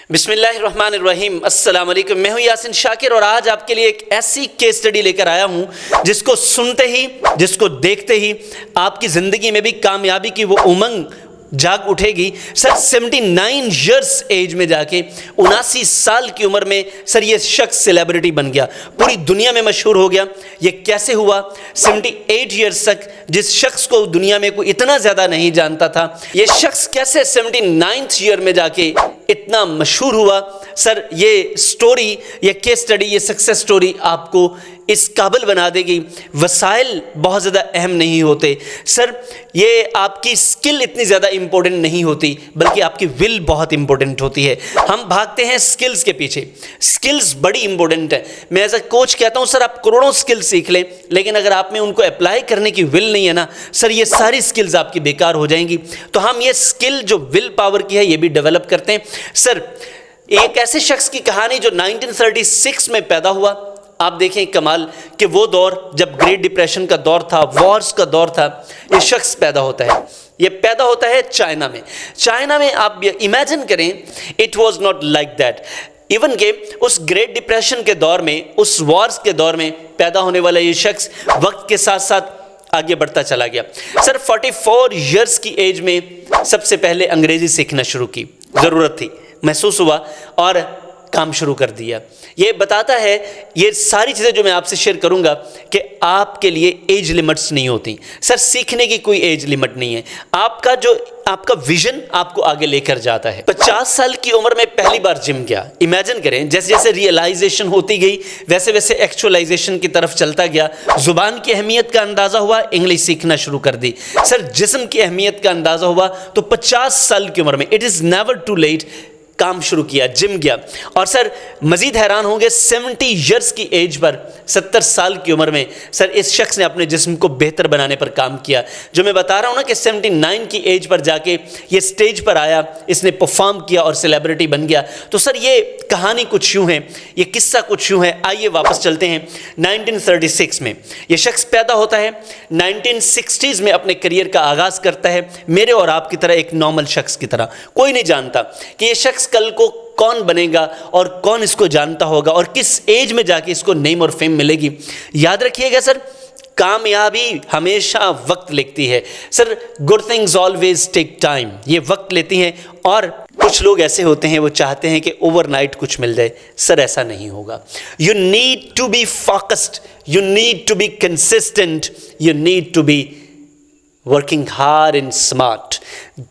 بسم اللہ الرحمن الرحیم۔ السلام علیکم، میں ہوں یاسین شاکر اور آج آپ کے لیے ایک ایسی کیس سٹڈی لے کر آیا ہوں جس کو سنتے ہی، جس کو دیکھتے ہی آپ کی زندگی میں بھی کامیابی کی وہ امنگ جاگ اٹھے گی۔ سر 79 ایئرس ایج میں جا کے 79 سال کی عمر میں سر یہ شخص سیلیبریٹی بن گیا، پوری دنیا میں مشہور ہو گیا۔ یہ کیسے ہوا؟ 78 ایئرس تک جس شخص کو دنیا میں کوئی اتنا زیادہ نہیں جانتا تھا، یہ شخص کیسے 79 ایئر میں جا کے اتنا مشہور ہوا؟ سر یہ سٹوری، یہ کیس سٹڈی، یہ سکسیس سٹوری آپ کو اس قابل بنا دے گی۔ وسائل بہت زیادہ اہم نہیں ہوتے سر، یہ آپ کی سکل اتنی زیادہ امپورٹنٹ نہیں ہوتی، بلکہ آپ کی ول بہت امپورٹنٹ ہوتی ہے۔ ہم بھاگتے ہیں سکلز کے پیچھے، سکلز بڑی امپورٹنٹ ہے۔ میں ایز اے کوچ کہتا ہوں سر آپ کروڑوں سکل سیکھ لیں، لیکن اگر آپ میں ان کو اپلائی کرنے کی ول نہیں ہے نا سر، یہ ساری سکلز آپ کی بیکار ہو جائیں گی۔ تو ہم یہ سکل جو ول پاور کی ہے یہ بھی ڈیولپ کرتے ہیں۔ سر ایک ایسے شخص کی کہانی جو 1936 میں پیدا ہوا، آپ دیکھیں کمال کہ وہ دور جب گریٹ ڈپریشن کا دور تھا، وارز کا دور تھا، یہ شخص پیدا ہوتا ہے۔ یہ پیدا ہوتا ہے چائنا میں۔ چائنا میں آپ امیجن کریں، it was not like that. Even کہ اس گریٹ ڈپریشن کے دور میں، اس وارز کے دور میں پیدا ہونے والا یہ شخص وقت کے ساتھ ساتھ آگے بڑھتا چلا گیا۔ سر 44 ایئرس کی ایج میں سب سے پہلے انگریزی سیکھنا شروع کی، ضرورت تھی، محسوس ہوا اور کام شروع کر دیا۔ یہ بتاتا ہے، یہ ساری چیزیں جو میں آپ سے شیئر کروں گا کہ آپ کے لیے ایج لیمٹس نہیں ہوتی۔ سر سیکھنے کی کوئی ایج لیمٹ نہیں ہے، آپ کا ویژن آپ کو آگے لے کر جاتا ہے۔ 50 سال کی عمر میں پہلی بار جم گیا۔ امیجن کریں جیسے جیسے ریئلائزیشن ہوتی گئی ویسے ویسے ایکچوئلائزیشن کی طرف چلتا گیا۔ زبان کی اہمیت کا اندازہ ہوا، انگلش سیکھنا شروع کر دی۔ سر جسم کی اہمیت کا اندازہ ہوا تو 50 سال کی عمر میں it is never too late کام شروع کیا، جم گیا۔ اور سر مزید حیران ہوں گے 70 ایئرس کی ایج پر، 70 سال کی عمر میں سر اس شخص نے اپنے جسم کو بہتر بنانے پر کام کیا۔ جو میں بتا رہا ہوں نا کہ 79 کی ایج پر جا کے یہ سٹیج پر آیا، اس نے پرفارم کیا اور سیلیبریٹی بن گیا۔ تو سر یہ کہانی کچھ یوں ہے، یہ قصہ کچھ یوں ہے۔ آئیے واپس چلتے ہیں 1936 میں۔ یہ شخص پیدا ہوتا ہے، 1960s میں اپنے کریئر کا آغاز کرتا ہے، میرے اور آپ کی طرح ایک نارمل شخص کی طرح۔ کوئی نہیں جانتا کہ یہ شخص کل کو کون بنے گا اور کون اس کو جانتا ہوگا اور کس ایج میں جا کے اس کو نیم اور فیم ملے گی۔ یاد رکھیے گا سر، کامیابی ہمیشہ وقت لیتی ہے۔ Sir good things always take time, یہ وقت لیتی ہیں۔ اور کچھ لوگ ایسے ہوتے ہیں وہ چاہتے ہیں کہ اوور نائٹ کچھ مل جائے، سر ایسا نہیں ہوگا۔ You need to be focused, you need to be consistent, you need to be working hard and smart.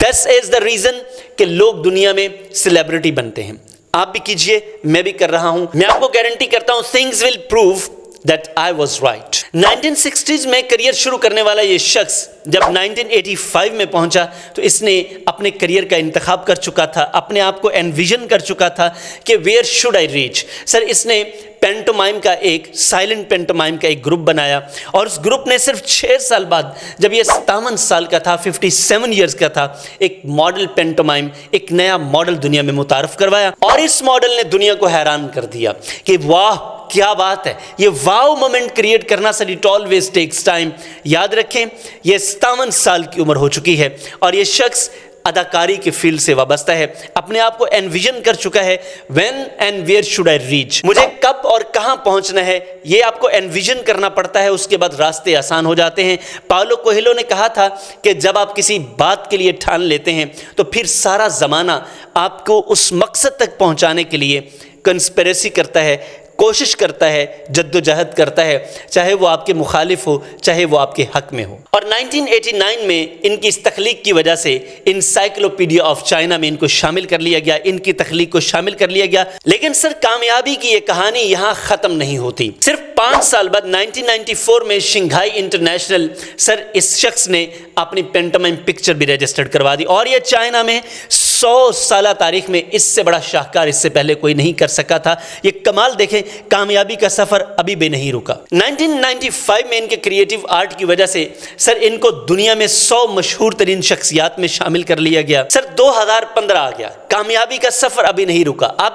This is the reason کہ لوگ دنیا میں سیلیبریٹی بنتے ہیں۔ آپ بھی کیجئے، میں بھی کر رہا ہوں۔ میں آپ کو گارنٹی کرتا ہوں things will prove that I was right۔ 1960s میں کریئر شروع کرنے والا یہ شخص جب 1985 میں پہنچا تو اس نے اپنے کریئر کا انتخاب کر چکا تھا، اپنے آپ کو انویژن کر چکا تھا کہ where should I reach۔ سر اس نے پینٹومائم کا ایک سائلنٹ پینٹومائم کا ایک گروپ بنایا اور اس گروپ نے صرف 6 سال بعد جب یہ 57 سال کا تھا، 57 ایئرز کا تھا، ایک ماڈل پینٹومائم، ایک نیا ماڈل دنیا میں متعارف کروایا اور اس ماڈل نے دنیا کو حیران کر دیا کہ واہ کیا بات ہے۔ یہ واو مومنٹ کریٹ کرنا sir it always takes time. یاد رکھیں یہ 57 سال کی عمر ہو چکی ہے اور یہ شخص اداکاری کے فیلڈ سے وابستہ ہے، اپنے آپ کو انویژن کر چکا ہے when and where should I reach، مجھے کب اور کہاں پہنچنا ہے یہ آپ کو انویژن کرنا پڑتا ہے، اس کے بعد راستے آسان ہو جاتے ہیں۔ پاولو کوئلو نے کہا تھا کہ جب آپ کسی بات کے لیے ٹھان لیتے ہیں تو پھر سارا زمانہ آپ کو اس مقصد تک پہنچانے کے لیے کنسپریسی کرتا ہے، کوشش کرتا ہے، جد و جہد کرتا ہے، چاہے وہ آپ کے مخالف ہو، چاہے وہ آپ کے حق میں ہو۔ اور 1989 میں ان کی اس تخلیق کی وجہ سے انسائکلوپیڈیا آف چائنا میں ان کو شامل کر لیا گیا، ان کی تخلیق کو شامل کر لیا گیا۔ لیکن سر کامیابی کی یہ کہانی یہاں ختم نہیں ہوتی۔ صرف 5 سال بعد 1994 میں شنگھائی انٹرنیشنل سر اس شخص نے اپنی پینٹومائم پکچر بھی رجسٹرڈ کروا دی اور یہ چائنا میں 100 سالہ تاریخ میں اس سے بڑا شاہکار اس سے پہلے کوئی نہیں کر سکا تھا۔ یہ کمال دیکھیں، کامیابی کا سفر ابھی بھی نہیں رکا۔ 1995 میں ان کے کریٹیو آرٹ کی وجہ سے سر ان کو دنیا میں 100 مشہور ترین شخصیات میں شامل کر لیا گیا۔ سر 2015 آ گیا، کامیابی کا سفر ابھی نہیں رکا۔ اب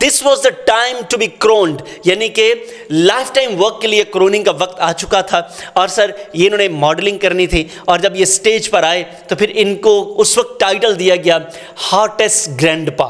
this was the time to be crowned, یعنی کہ لائف ٹائم ورک کے لیے کروننگ کا وقت آ چکا تھا اور سر یہ انہوں نے ماڈلنگ کرنی تھی اور جب یہ سٹیج پر آئے تو پھر ان کو اس وقت ٹائٹل دیا گیا ہاٹیسٹ گرینڈ پا،